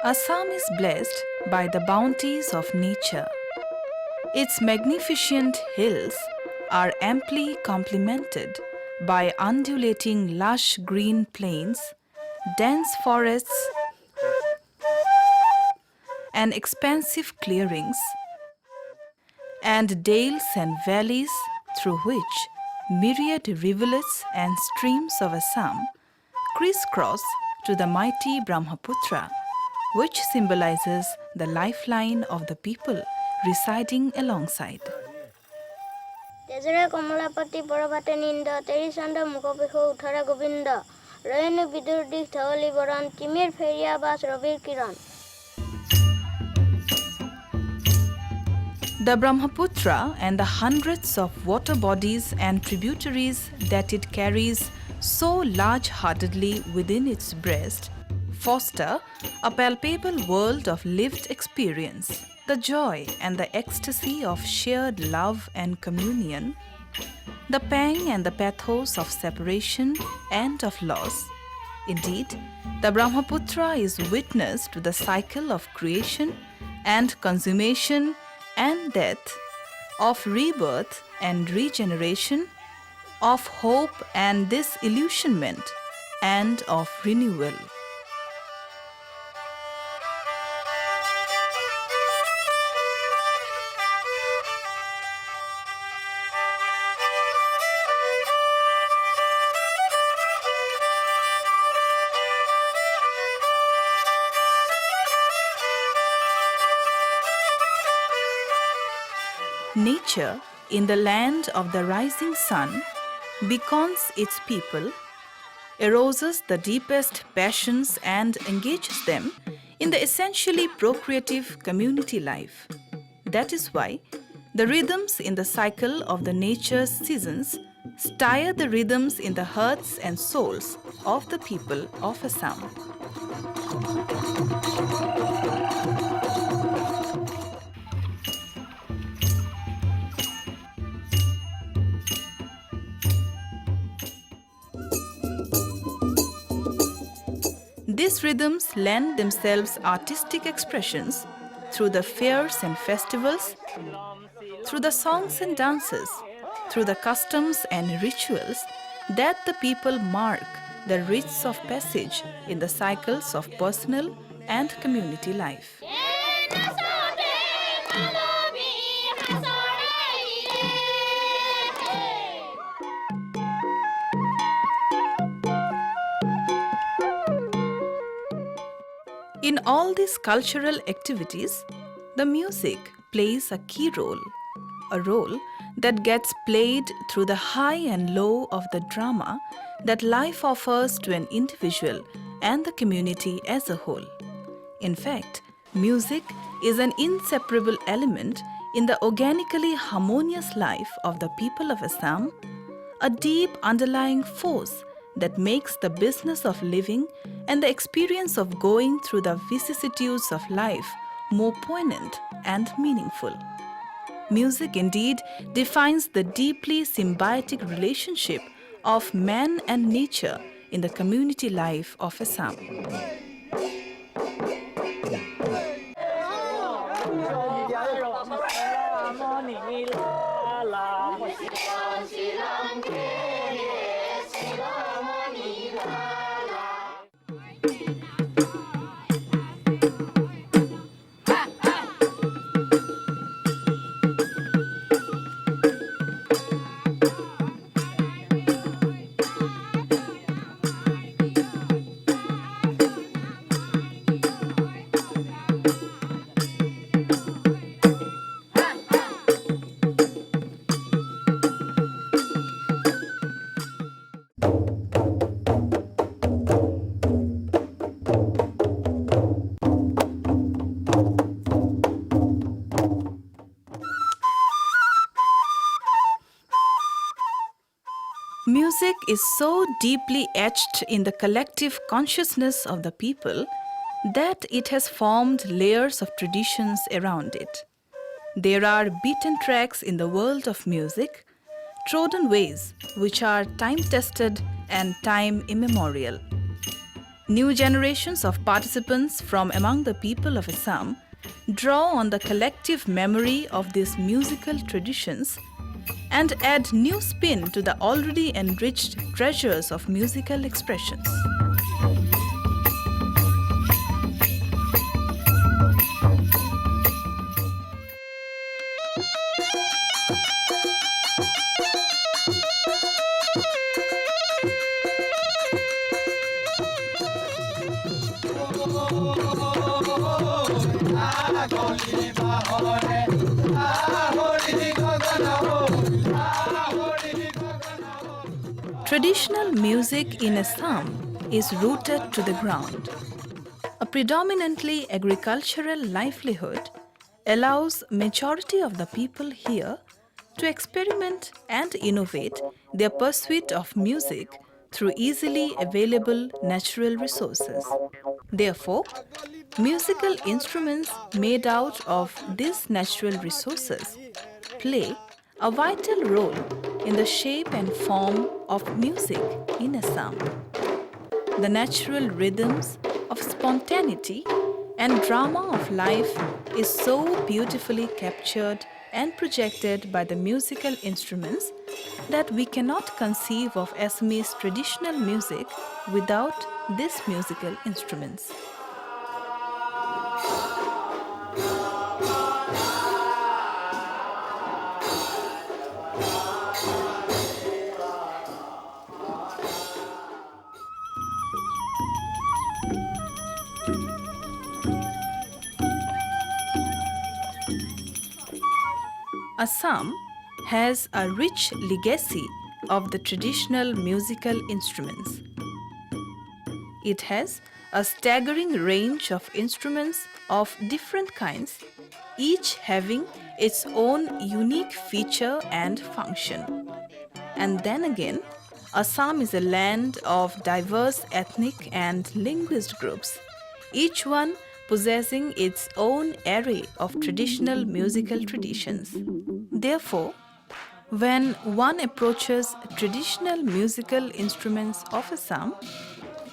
Assam is blessed by the bounties of nature. Its magnificent hills are amply complemented by undulating lush green plains, dense forests, and expansive clearings, and dales and valleys through which myriad rivulets and streams of Assam crisscross to the mighty Brahmaputra, which symbolizes the lifeline of the people residing alongside. তেজৰে Kamalapati পৰবাতে নিন্দ তেৰি চন্দ মুখপিখু উঠৰে গোবিন্দ ৰয়নু বিদুৰ দিশ ধৱলী বৰণ তিমিৰ ফেৰিয়া বাছ ৰবিৰ কিৰণ. The Brahmaputra and the hundreds of water bodies and tributaries that it carries so large-heartedly within its breast foster a palpable world of lived experience, the joy and the ecstasy of shared love and communion, the pang and the pathos of separation and of loss. Indeed, the Brahmaputra is witness to the cycle of creation and consummation and death, of rebirth and regeneration, of hope and disillusionment, and of renewal. Nature, in the land of the rising sun, beckons its people, arouses the deepest passions and engages them in the essentially procreative community life. That is why the rhythms in the cycle of the nature's seasons stir the rhythms in the hearts and souls of the people of Assam. These rhythms lend themselves artistic expressions through the fairs and festivals, through the songs and dances, through the customs and rituals that the people mark the rites of passage in the cycles of personal and community life. In all these cultural activities, the music plays a key role, a role that gets played through the high and low of the drama that life offers to an individual and the community as a whole. In fact, music is an inseparable element in the organically harmonious life of the people of Assam, a deep underlying force that makes the business of living and the experience of going through the vicissitudes of life more poignant and meaningful. Music indeed defines the deeply symbiotic relationship of man and nature in the community life of Assam. Music is so deeply etched in the collective consciousness of the people that it has formed layers of traditions around it. There are beaten tracks in the world of music, trodden ways which are time-tested and time immemorial. New generations of participants from among the people of Assam draw on the collective memory of these musical traditions and add new spin to the already enriched treasures of musical expressions. Traditional music in Assam is rooted to the ground. A predominantly agricultural livelihood allows majority of the people here to experiment and innovate their pursuit of music through easily available natural resources. Therefore, musical instruments made out of these natural resources play a vital role in the shape and form of music in Assam. The natural rhythms of spontaneity and drama of life is so beautifully captured and projected by the musical instruments that we cannot conceive of Assamese traditional music without these musical instruments. Assam has a rich legacy of the traditional musical instruments. It has a staggering range of instruments of different kinds, each having its own unique feature and function. And then again, Assam is a land of diverse ethnic and linguist groups, each one possessing its own array of traditional musical traditions. Therefore, when one approaches traditional musical instruments of Assam,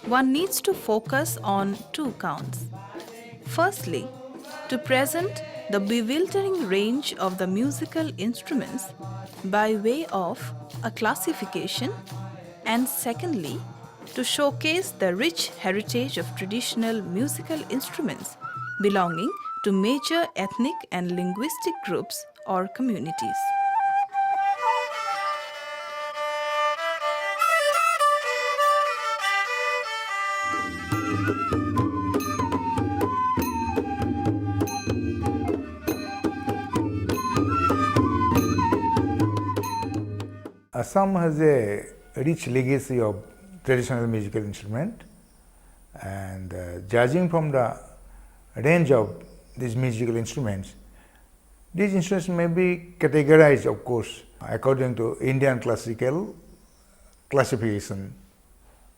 one needs to focus on two counts. Firstly, to present the bewildering range of the musical instruments by way of a classification, and secondly, to showcase the rich heritage of traditional musical instruments belonging to major ethnic and linguistic groups or communities. Assam has a rich legacy of traditional musical instrument, and judging from the range of these musical instruments, these instruments may be categorized, of course, according to Indian classical classification,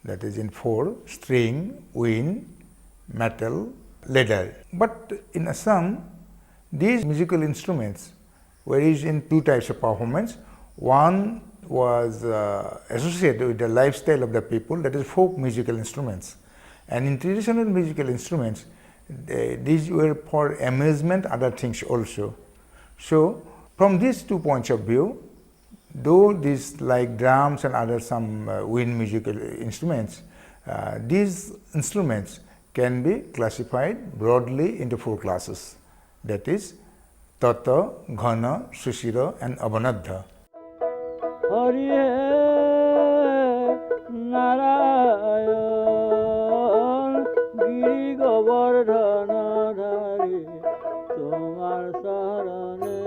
that is in four: string, wind, metal, leather. But in Assam, these musical instruments were used in two types of performance. One was associated with the lifestyle of the people, that is folk musical instruments. And in traditional musical instruments, these were for amusement, other things also. So from these 2 points of view, though these like drums and other some wind musical instruments, these instruments can be classified broadly into 4 classes, that is Tata, Ghana, Sushira and Avanadha. Hari Narayan Giri Govardhana Dhari Tomar Sarane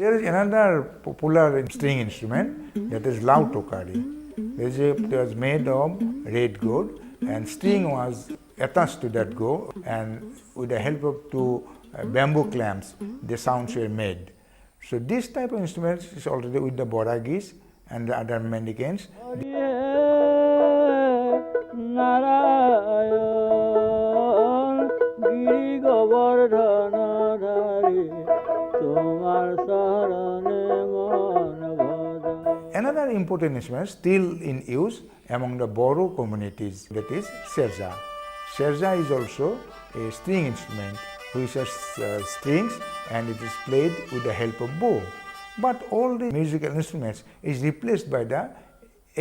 There is another popular string instrument that is lautokari. It was made of red gold and string was attached to that gold, and with the help of two bamboo clamps the sounds were made. So this type of instruments is already with the boragis and the other mendicants. Narayan গিরি গোবর্ধন ধারি তোমার শরণে মন ভজা Another important instrument still in use among the Boro communities, that is serja. Serja is also a string instrument which has strings and it is played with the help of bow. But all the musical instruments is replaced by the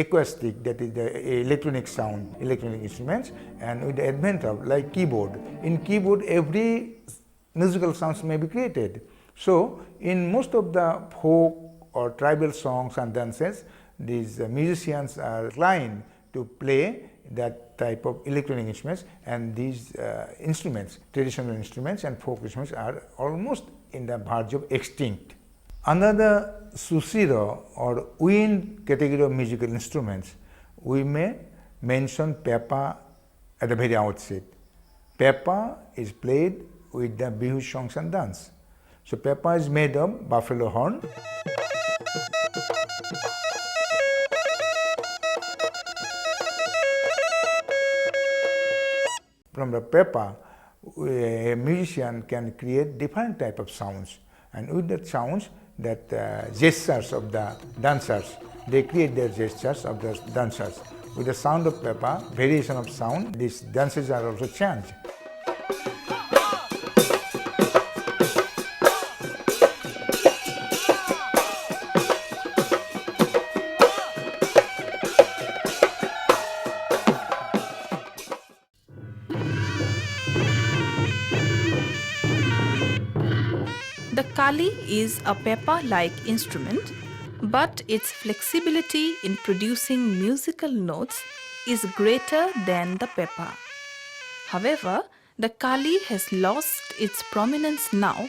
acoustic, that is the electronic sound, electronic instruments, and with the advent of like keyboard. In keyboard every musical sounds may be created. So in most of the folk or tribal songs and dances, these musicians are inclined to play that type of electronic instruments, and these instruments, traditional instruments and folk instruments, are almost in the verge of extinct. Another susiro or wind category of musical instruments, we may mention pepa at the very outset. Pepa is played with the bihu songs and dance. So pepa is made of buffalo horn. From the pepa, a musician can create different type of sounds, and with that sounds, that gestures of the dancers, they create their gestures of the dancers. With the sound of pepa, variation of sound, these dances are also changed. The kali is a pepa-like instrument, but its flexibility in producing musical notes is greater than the pepa. However, the kali has lost its prominence now,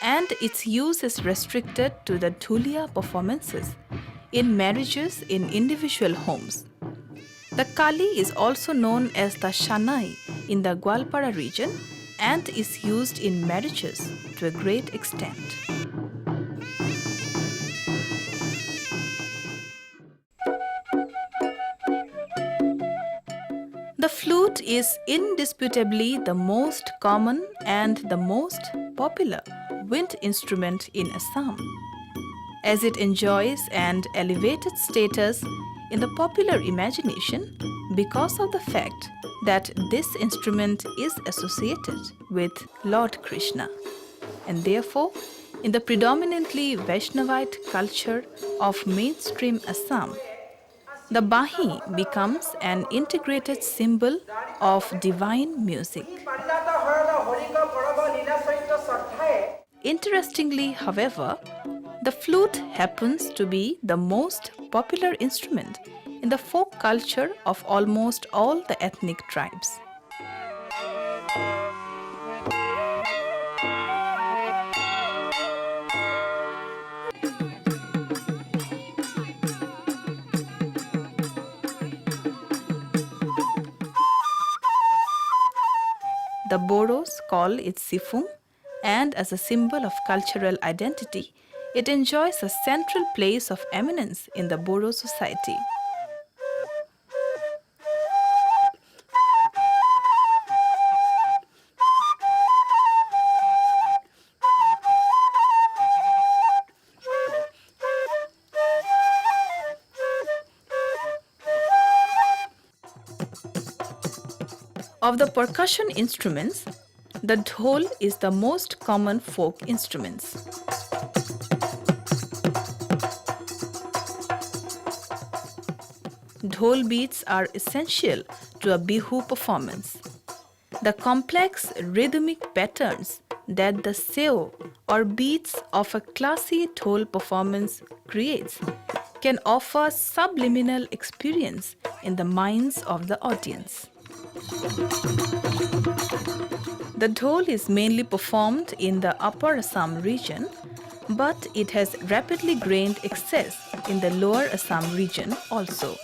and its use is restricted to the dhulia performances in marriages in individual homes. The kali is also known as the shanai in the Gwalpara region and is used in marriages to a great extent. The flute is indisputably the most common and the most popular wind instrument in Assam, as it enjoys an elevated status in the popular imagination because of the fact that this instrument is associated with Lord Krishna, and therefore in the predominantly Vaishnavite culture of mainstream Assam, the bahi becomes an integrated symbol of divine music. Interestingly, however, the flute happens to be the most popular instrument in the folk culture of almost all the ethnic tribes. The Boros call it sifung, and as a symbol of cultural identity, it enjoys a central place of eminence in the Boro society. Of the percussion instruments, the dhol is the most common folk instrument. Dhol beats are essential to a bihu performance. The complex rhythmic patterns that the seo or beats of a classy dhol performance creates can offer subliminal experience in the minds of the audience. The dhol is mainly performed in the Upper Assam region, But it has rapidly gained access in the lower Assam region also.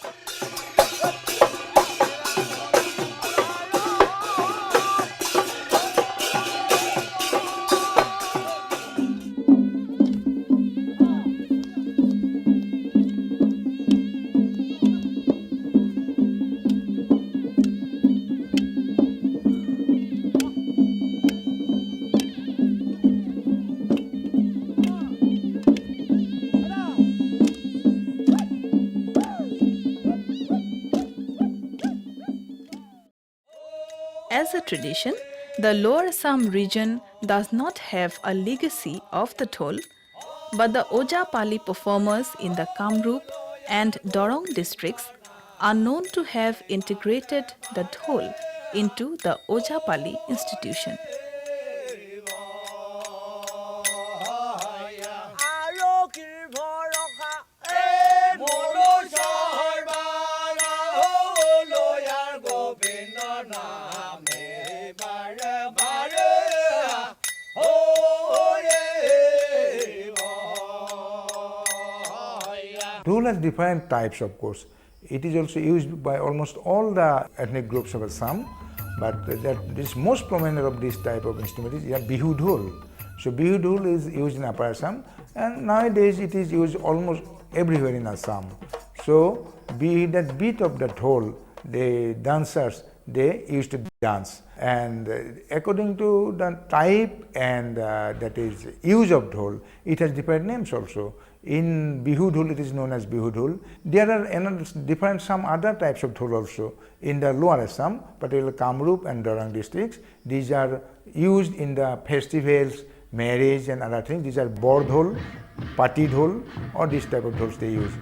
As a tradition, the Lower Assam region does not have a legacy of the dhol, but the Oja Pali performers in the Kamrup and Dorong districts are known to have integrated the dhol into the Oja Pali institution. Dhol has different types, of course. It is also used by almost all the ethnic groups of Assam, but this most prominent of this type of instrument is Bihu Dhol. So Bihu Dhol is used in Upper Assam, and nowadays it is used almost everywhere in Assam. So that beat of the dhol, the dancers, they used to dance. And according to the type and that is use of dhol, it has different names also. In Bihu Dhol, it is known as Bihu Dhol. There are some other types of dhol also in the Lower Assam, particularly Kamrup and Dorang districts. These are used in the festivals, marriage and other things. These are Bor Dhol, Pati Dhol, or this type of dhols they use.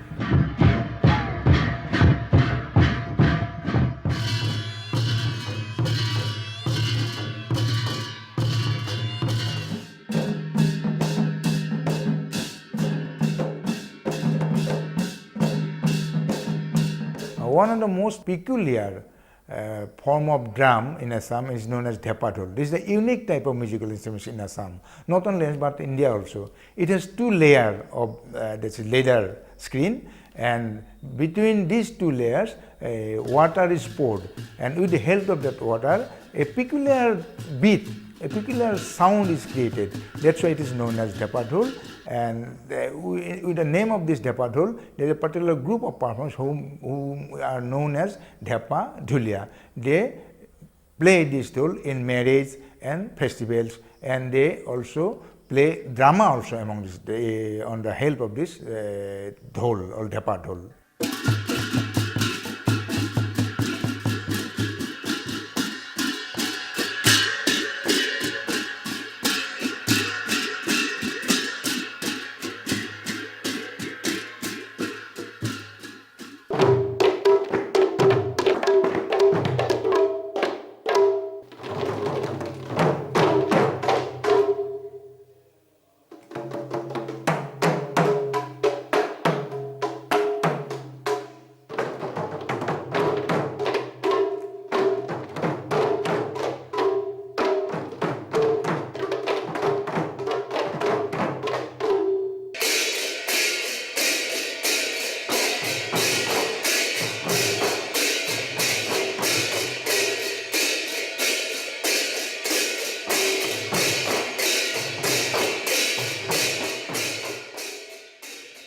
One of the most peculiar form of drum in Assam is known as Dhepa Dhol. This is a unique type of musical instrument in Assam, not only but India also. It has two layers of this leather screen, and between these two layers water is poured, and with the help of that water a peculiar beat, a peculiar sound is created. That's why it is known as Dhepa Dhol. And with the name of this Dhepa Dhol, there is a particular group of performers who are known as Dhepa Dhulia. They play this dhol in marriage and festivals, and they also play drama also among this, on the help of this dhol or Dhepa Dhol.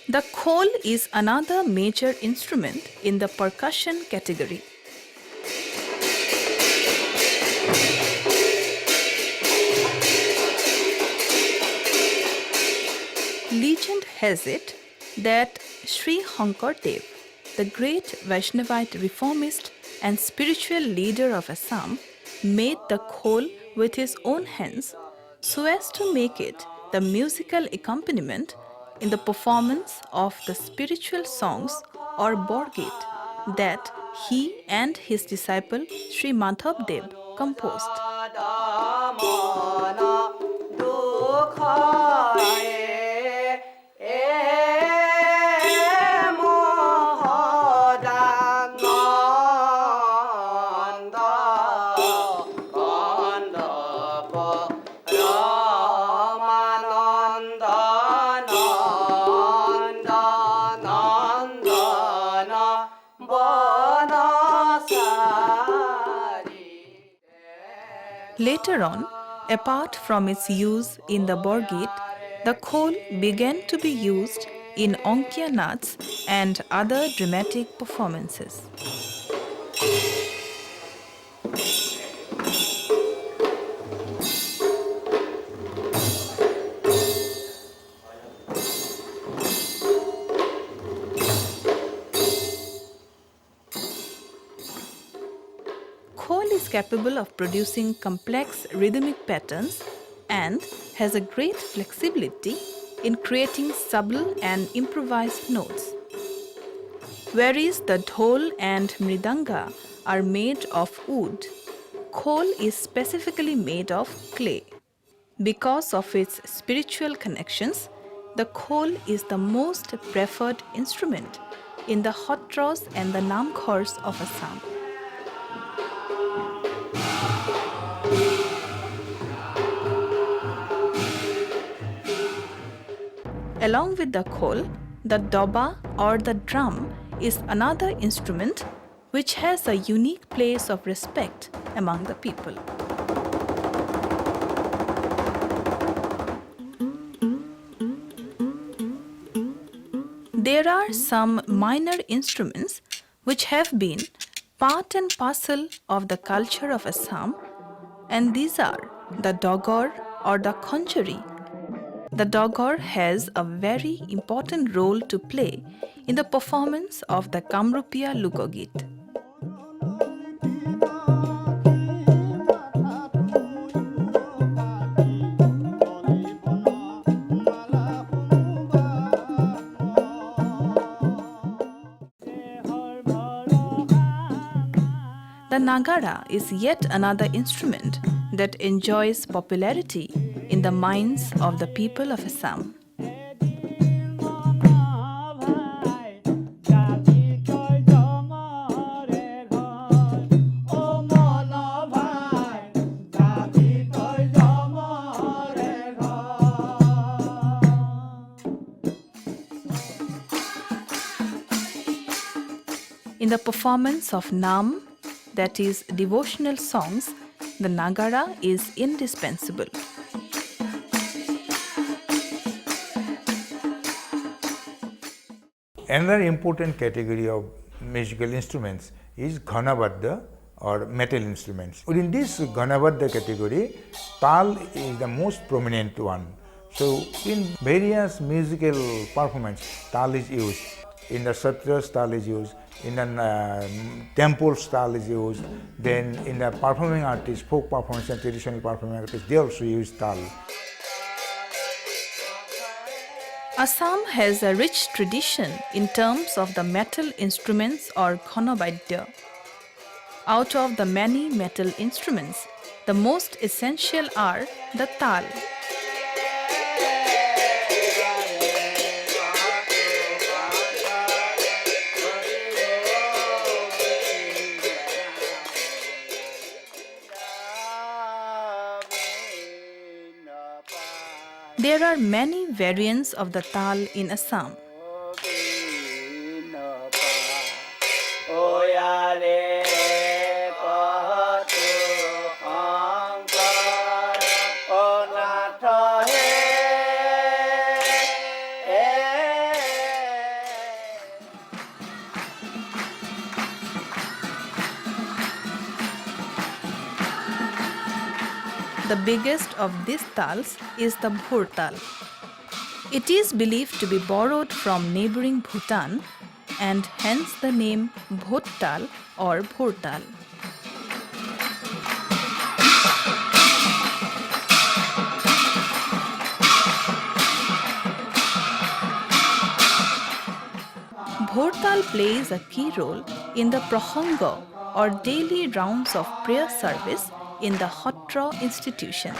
The khol is another major instrument in the percussion category. Legend has it that Sri Shankar Dev, the great Vaishnavite reformist and spiritual leader of Assam, made the khol with his own hands so as to make it the musical accompaniment in the performance of the spiritual songs or borgit that he and his disciple Sri Madhav Dev composed. Later on, apart from its use in the Borgit, the khol began to be used in Onkia Nats and other dramatic performances. Khol is capable of producing complex rhythmic patterns and has a great flexibility in creating subtle and improvised notes. Whereas the dhol and mridanga are made of wood, khol is specifically made of clay. Because of its spiritual connections, the khol is the most preferred instrument in the hotros and the namkhors of Assam. Along with the khol, the doba or the drum is another instrument which has a unique place of respect among the people. There are some minor instruments which have been part and parcel of the culture of Assam, and these are the dogor or the khonjari. The dogor has a very important role to play in the performance of the Kamrupia Lukogit. The nagara is yet another instrument that enjoys popularity in the minds of the people of Assam. In the performance of Nam, that is devotional songs, the nagara is indispensable. Another important category of musical instruments is ghanabadda or metal instruments. Within this ghanabadda category, tal is the most prominent one. So in various musical performance, tal is used. In the satras, tal is used. In the temples, tal is used. Then in the performing artists, folk performance and traditional performing artists, they also use tal. Assam has a rich tradition in terms of the metal instruments or ghanabadya. Out of the many metal instruments, the most essential are the tal. There are many variants of the tal in Assam. The biggest of these tals is the bhurtal. It is believed to be borrowed from neighboring Bhutan and hence the name bhuttal or bhurtal. Bhurtal plays a key role in the prahanga or daily rounds of prayer service in the Hotra institution.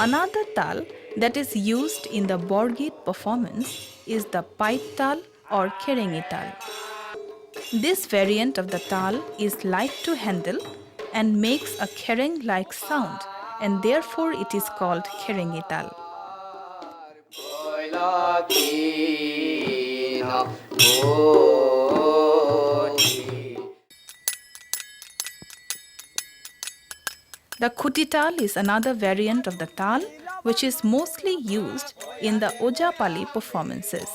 Another tal that is used in the Borgit performance is the Pait tal or Kerengi tal. This variant of the tal is light to handle and makes a kereng-like sound, and therefore it is called Kerengi tal. The Khuti tal is another variant of the tal which is mostly used in the Ojapali performances.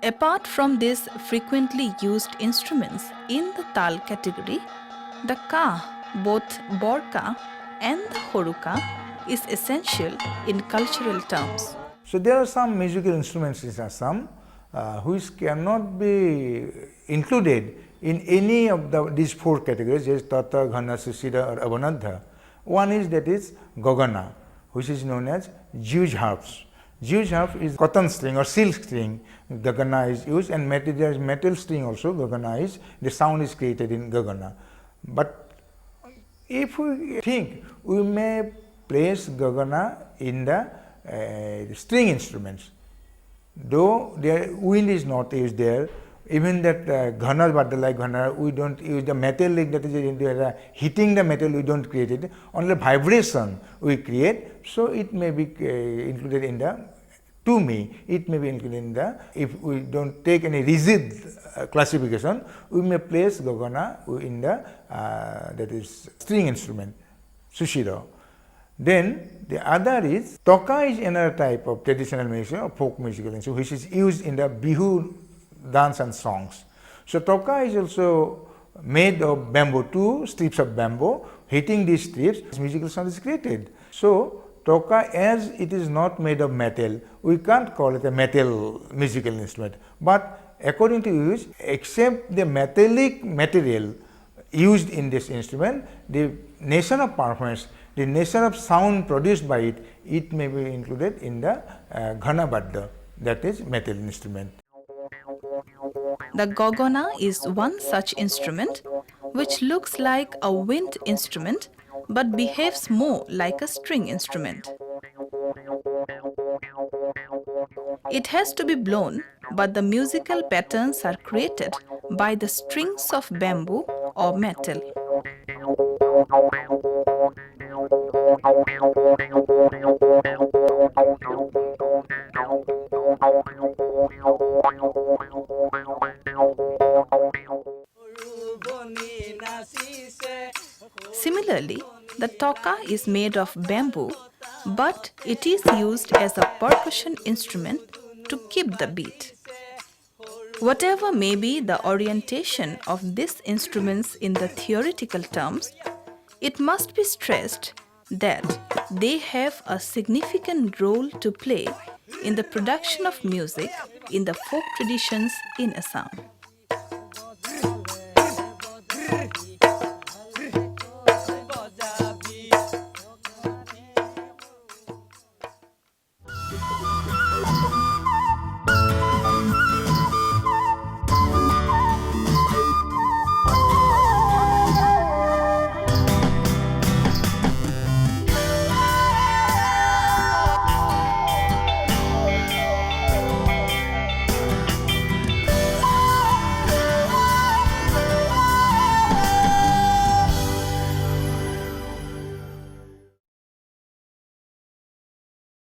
Apart from these frequently used instruments in the tal category, the ka, both borka and the horuka, is essential in cultural terms. So there are some musical instruments in Assam which cannot be included in any of these four categories, as Tata, Ghana, Susida or Avanadha. One is that is Gogana, which is known as Jewish harps. Jewish harp is cotton string or silk string. Gagana is used, and there is metal string also. Gagana is, the sound is created in Gagana. But if we think, we may place Gagana in the string instruments. Though their wind is not used there, even that ghana, but like ghana, we don't use the metal like that is hitting the metal, we don't create it. Only vibration we create, so it may be included in the, to me, it may be included in the, if we don't take any rigid classification, we may place gogana in the, that is string instrument, sushiro. Then the other is, toka is another type of traditional music or folk musical instrument which is used in the bihu dance and songs. So toka is also made of bamboo, two strips of bamboo. Hitting these strips, musical sound is created. So toka, as it is not made of metal, we can't call it a metal musical instrument. But according to use, except the metallic material used in this instrument, the nation of performance, the nature of sound produced by it, it may be included in the ghanabadda, that is metal instrument. The gogona is one such instrument which looks like a wind instrument but behaves more like a string instrument. It has to be blown, but the musical patterns are created by the strings of bamboo or metal. Similarly, the toka is made of bamboo, but it is used as a percussion instrument to keep the beat. Whatever may be the orientation of these instruments in the theoretical terms, it must be stressed that they have a significant role to play in the production of music in the folk traditions in Assam.